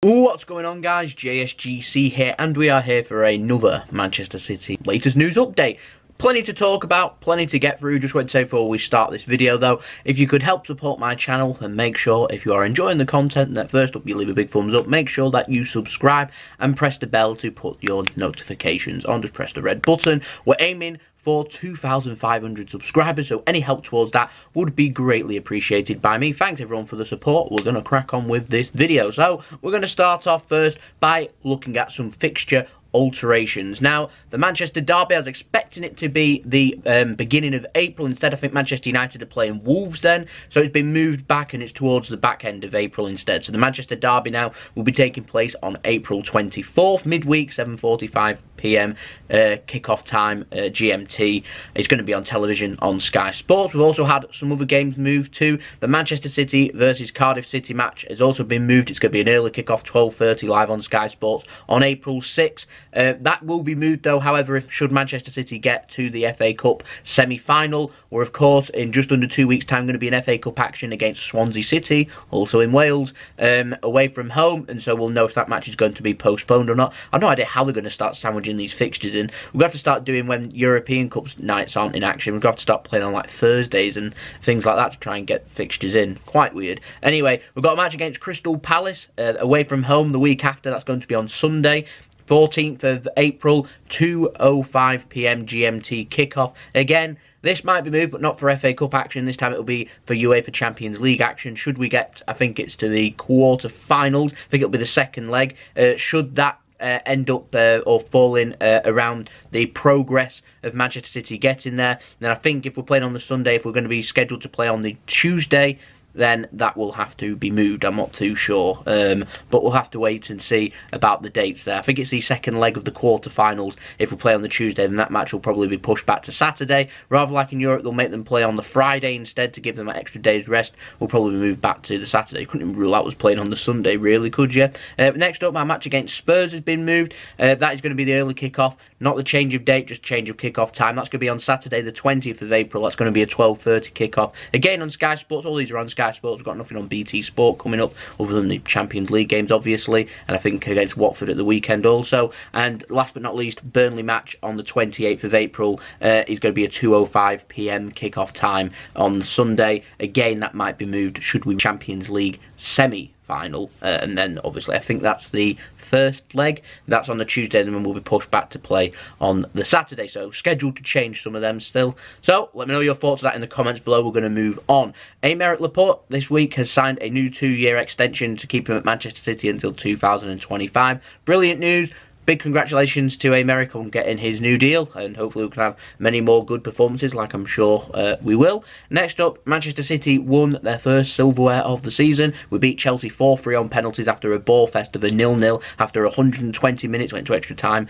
What's going on, guys? JSGC here, and we are here for another Manchester City latest news update. Plenty to talk about, plenty to get through. Just want to say before we start this video though, if you could help support my channel, and make sure if you are enjoying the content that first up you leave a big thumbs up, make sure that you subscribe and press the bell to put your notifications on. Just press the red button. We're aiming for 2,500 subscribers, so any help towards that would be greatly appreciated by me. Thanks everyone for the support. We're going to crack on with this video. So we're going to start off first by looking at some fixture alterations. Now, the Manchester derby, I was expecting it to be the beginning of April. Instead, I think Manchester United are playing Wolves then, so it's been moved back and it's towards the back end of April instead. So the Manchester derby now will be taking place on April 24th, midweek, 7:45 PM kickoff time, GMT. It's going to be on television on Sky Sports. We've also had some other games moved too. The Manchester City versus Cardiff City match has also been moved. It's going to be an early kickoff, 12:30 live on Sky Sports on April 6th. That will be moved though, however, should Manchester City get to the FA Cup semi-final, or of course in just under 2 weeks time going to be an FA Cup action against Swansea City, also in Wales, away from home, and so we'll know if that match is going to be postponed or not. I've no idea how they're going to start sandwiching these fixtures in. We're going to have to start doing when European Cup nights aren't in action. We're going to have to start playing on like Thursdays and things like that to try and get fixtures in. Quite weird. Anyway, we've got a match against Crystal Palace away from home the week after. That's going to be on Sunday, 14th of April, 2:05 PM GMT kickoff. Again, this might be moved, but not for FA Cup action. This time it will be for UEFA Champions League action. Should we get, I think it's to the quarter-finals. I think it'll be the second leg. Should that end up or fall in around the progress of Manchester City getting there, then I think if we're playing on the Sunday, if we're going to be scheduled to play on the Tuesday, then that will have to be moved. I'm not too sure, but we'll have to wait and see about the dates there. I think it's the second leg of the quarter-finals. If we play on the Tuesday, then that match will probably be pushed back to Saturday. Rather like in Europe, they'll make them play on the Friday instead to give them an extra day's rest. We'll probably move back to the Saturday. Couldn't even rule out was playing on the Sunday, really, could you? Next up, my match against Spurs has been moved. That is going to be the early kick-off, not the change of date, just change of kick-off time. That's going to be on Saturday, the 20th of April. That's going to be a 12:30 kick-off. Again, on Sky Sports. All these are on Sky Sports. We've got nothing on BT Sport coming up other than the Champions League games, obviously, and I think against Watford at the weekend also. And last but not least, Burnley match on the 28th of April is going to be a 2:05 PM kickoff time on Sunday. Again, that might be moved should we Champions League semi-final, and then obviously I think that's the first leg. That's on the Tuesday, and then we'll be pushed back to play on the Saturday. So scheduled to change some of them still. So let me know your thoughts on that in the comments below. We're going to move on. Aymeric Laporte this week has signed a new 2-year extension to keep him at Manchester City until 2025. Brilliant news. Big congratulations to Aymeric on getting his new deal, and hopefully we can have many more good performances, like I'm sure we will. Next up, Manchester City won their first silverware of the season. We beat Chelsea 4-3 on penalties after a ball fest of a 0-0 after 120 minutes, went to extra time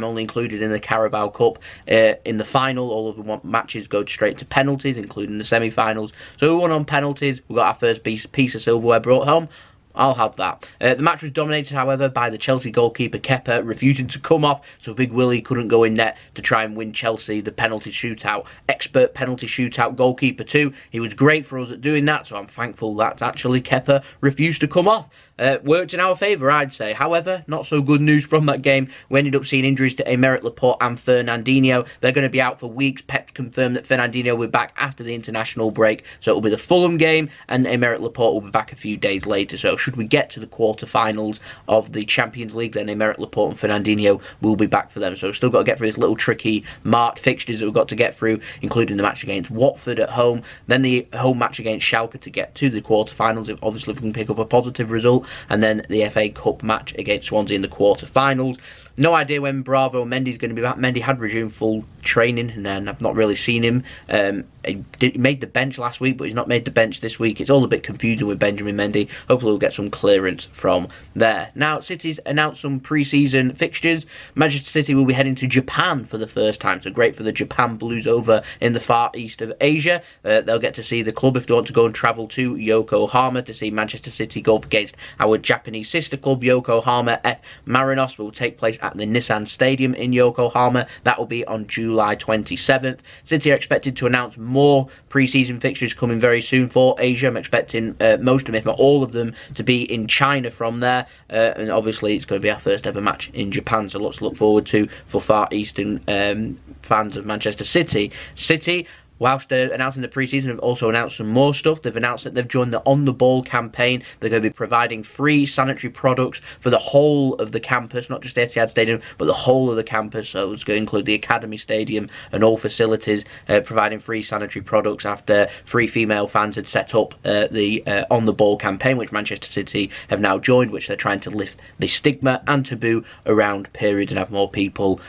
only included in the Carabao Cup. In the final, all of the matches go straight to penalties, including the semi-finals. So we won on penalties, we got our first piece of silverware brought home. I'll have that. The match was dominated, however, by the Chelsea goalkeeper Kepa refusing to come off, so Big Willie couldn't go in net to try and win Chelsea the penalty shootout. Expert penalty shootout goalkeeper too. He was great for us at doing that, so I'm thankful that actually Kepa refused to come off. Worked in our favour, I'd say. However, not so good news from that game. We ended up seeing injuries to Aymeric Laporte and Fernandinho. They're going to be out for weeks. Pep confirmed that Fernandinho will be back after the international break, so it'll be the Fulham game, and Aymeric Laporte will be back a few days later. So should we get to the quarter-finals of the Champions League, then Aymeric Laporte and Fernandinho will be back for them. So we've still got to get through this little tricky marked fixtures that we've got to get through, including the match against Watford at home, then the home match against Schalke to get to the quarter-finals, if obviously we can pick up a positive result, and then the FA Cup match against Swansea in the quarter-finals. No idea when Bravo Mendy's going to be back. Mendy had resumed full training, and then I've not really seen him. He made the bench last week, but he's not made the bench this week. It's all a bit confusing with Benjamin Mendy. Hopefully we'll get some clearance from there. Now, City's announced some pre-season fixtures. Manchester City will be heading to Japan for the first time, so great for the Japan Blues over in the far east of Asia. They'll get to see the club if they want to go and travel to Yokohama to see Manchester City go up against our Japanese sister club, Yokohama F. Marinos. Will take place at the Nissan Stadium in Yokohama. That will be on July 27th. City are expected to announce more pre-season fixtures coming very soon for Asia. I'm expecting most of them, if not all of them, to be in China from there. And obviously it's going to be our first ever match in Japan, so lots to look forward to for Far Eastern fans of Manchester City. City, whilst they're announcing the pre-season, have also announced some more stuff. They've announced that they've joined the On The Ball campaign. They're going to be providing free sanitary products for the whole of the campus, not just the Etihad Stadium, but the whole of the campus. So it's going to include the Academy Stadium and all facilities, providing free sanitary products after 3 female fans had set up the On The Ball campaign, which Manchester City have now joined, which they're trying to lift the stigma and taboo around periods and have more people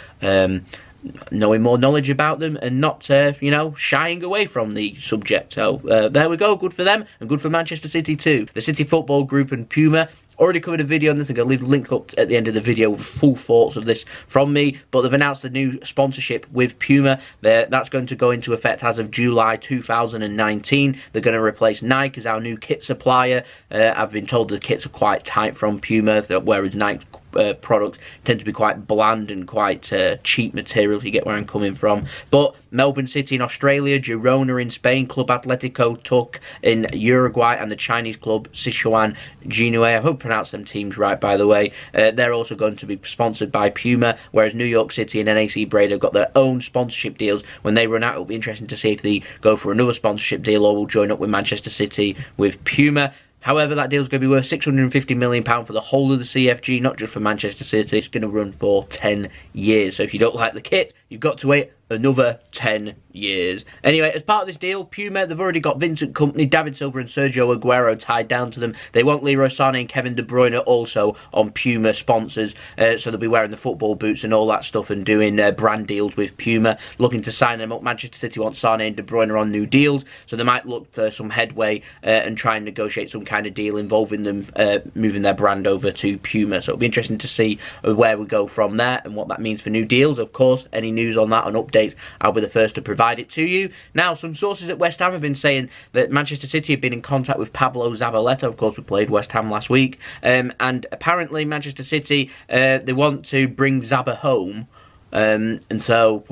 knowing more knowledge about them and not, you know, shying away from the subject. So there we go, good for them and good for Manchester City too. The City Football Group and Puma already covered a video on this. I'm going to leave a link up at the end of the video with full thoughts of this from me, but they've announced a new sponsorship with Puma. That's going to go into effect as of July 2019. They're going to replace Nike as our new kit supplier. I've been told the kits are quite tight from Puma, whereas Nike products tend to be quite bland and quite cheap material, if you get where I'm coming from. But Melbourne City in Australia, Girona in Spain, Club Atletico Tuc in Uruguay, and the Chinese club Sichuan Jinhua, I hope I pronounced them teams right, by the way, they're also going to be sponsored by Puma, whereas New York City and NAC Breda have got their own sponsorship deals. When they run out, it'll be interesting to see if they go for another sponsorship deal or will join up with Manchester City with Puma. However, that deal is going to be worth £650 million for the whole of the CFG, not just for Manchester City. It's going to run for 10 years. So if you don't like the kit, you've got to wait another 10 years. Anyway, as part of this deal, Puma, they've already got Vincent Kompany, David Silva and Sergio Aguero tied down to them. They want Leroy Sané and Kevin De Bruyne also on Puma sponsors, so they'll be wearing the football boots and all that stuff and doing brand deals with Puma, looking to sign them up. Manchester City want Sané and De Bruyne on new deals, so they might look for some headway and try and negotiate some kind of deal involving them moving their brand over to Puma. So it'll be interesting to see where we go from there and what that means for new deals. Of course, any news on that and updates, I'll be the first to provide it to you. Now, some sources at West Ham have been saying that Manchester City have been in contact with Pablo Zabaleta. Of course, we played West Ham last week, and apparently Manchester City, they want to bring Zaba home. And so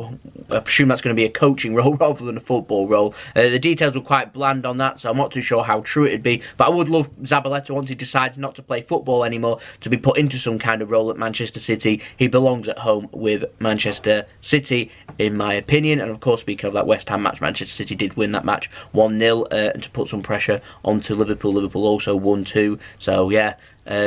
I presume that's going to be a coaching role rather than a football role. The details were quite bland on that, so I'm not too sure how true it'd be, but I would love Zabaleta, once he decides not to play football anymore, to be put into some kind of role at Manchester City. He belongs at home with Manchester City, in my opinion. And of course, speaking of that West Ham match, Manchester City did win that match 1-0, and to put some pressure onto Liverpool. Liverpool also won 2, so yeah,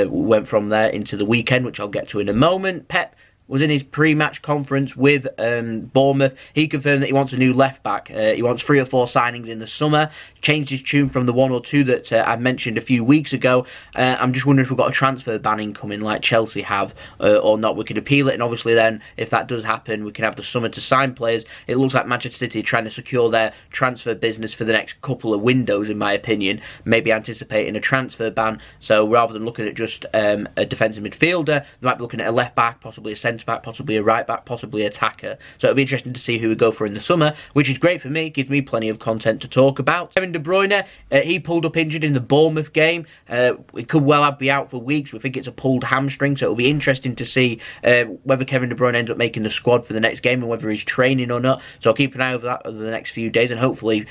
went from there into the weekend, which I'll get to in a moment. Pep was in his pre-match conference with Bournemouth. He confirmed that he wants a new left-back. He wants 3 or 4 signings in the summer. Changed his tune from the 1 or 2 that I mentioned a few weeks ago. I'm just wondering if we've got a transfer ban incoming like Chelsea have or not. We could appeal it, and obviously then, if that does happen, we can have the summer to sign players. It looks like Manchester City are trying to secure their transfer business for the next couple of windows, in my opinion. Maybe anticipating a transfer ban. So rather than looking at just a defensive midfielder, they might be looking at a left-back, possibly a centre-back, possibly a right-back, possibly attacker. So it'll be interesting to see who we go for in the summer, which is great for me. Gives me plenty of content to talk about. Kevin De Bruyne, he pulled up injured in the Bournemouth game. It could well be out for weeks. We think it's a pulled hamstring, so it'll be interesting to see whether Kevin De Bruyne ends up making the squad for the next game and whether he's training or not. So I'll keep an eye over that over the next few days, and hopefully,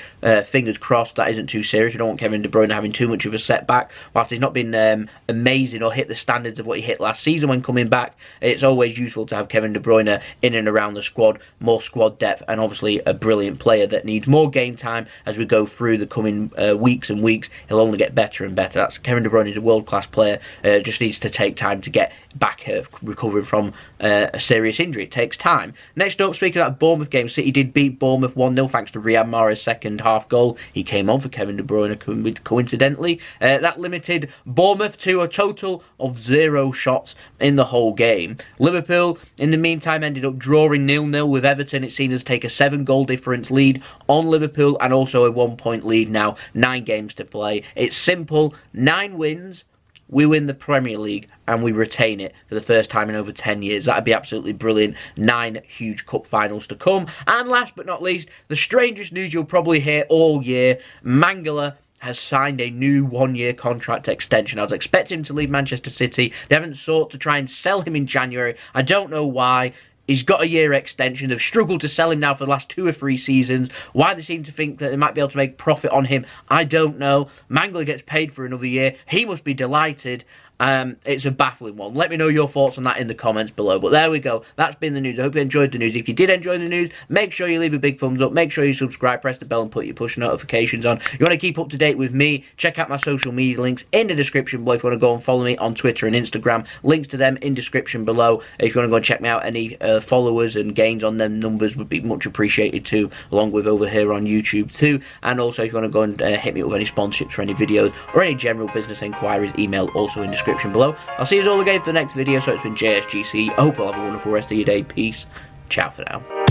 fingers crossed, that isn't too serious. We don't want Kevin De Bruyne having too much of a setback. Whilst he's not been amazing or hit the standards of what he hit last season when coming back, it's always useful to have Kevin De Bruyne in and around the squad, more squad depth, and obviously a brilliant player that needs more game time as we go through the coming weeks and weeks. He'll only get better and better. Kevin De Bruyne is a world-class player, just needs to take time to get back recovering from a serious injury. It takes time. Next up, speaking of that Bournemouth game, City did beat Bournemouth 1-0 thanks to Riyad Mahrez's second half goal. He came on for Kevin De Bruyne coincidentally. That limited Bournemouth to a total of 0 shots in the whole game. Liverpool, in the meantime, ended up drawing 0-0 with Everton. It's seen as take a 7-goal difference lead on Liverpool and also a 1-point lead now. 9 games to play. It's simple. 9 wins. We win the Premier League and we retain it for the first time in over 10 years. That'd be absolutely brilliant. 9 huge cup finals to come. And last but not least, the strangest news you'll probably hear all year. Mangala has signed a new one-year contract extension. I was expecting him to leave Manchester City. They haven't sought to try and sell him in January. I don't know why. He's got a year extension. They've struggled to sell him now for the last 2 or 3 seasons. Why they seem to think that they might be able to make profit on him, I don't know. Mangala gets paid for another year. He must be delighted. It's a baffling one. Let me know your thoughts on that in the comments below. But there we go. That's been the news. I hope you enjoyed the news. If you did enjoy the news, make sure you leave a big thumbs up. Make sure you subscribe, press the bell, and put your push notifications on. If you want to keep up to date with me, check out my social media links in the description below. If you want to go and follow me on Twitter and Instagram, links to them in description below. If you want to go and check me out, any followers and gains on them numbers would be much appreciated too, along with over here on YouTube too. And also, if you want to go and hit me up with any sponsorships for any videos or any general business inquiries, email also in description below. I'll see you all again for the next video. So it's been JSGC. I hope you'll have a wonderful rest of your day. Peace. Ciao for now.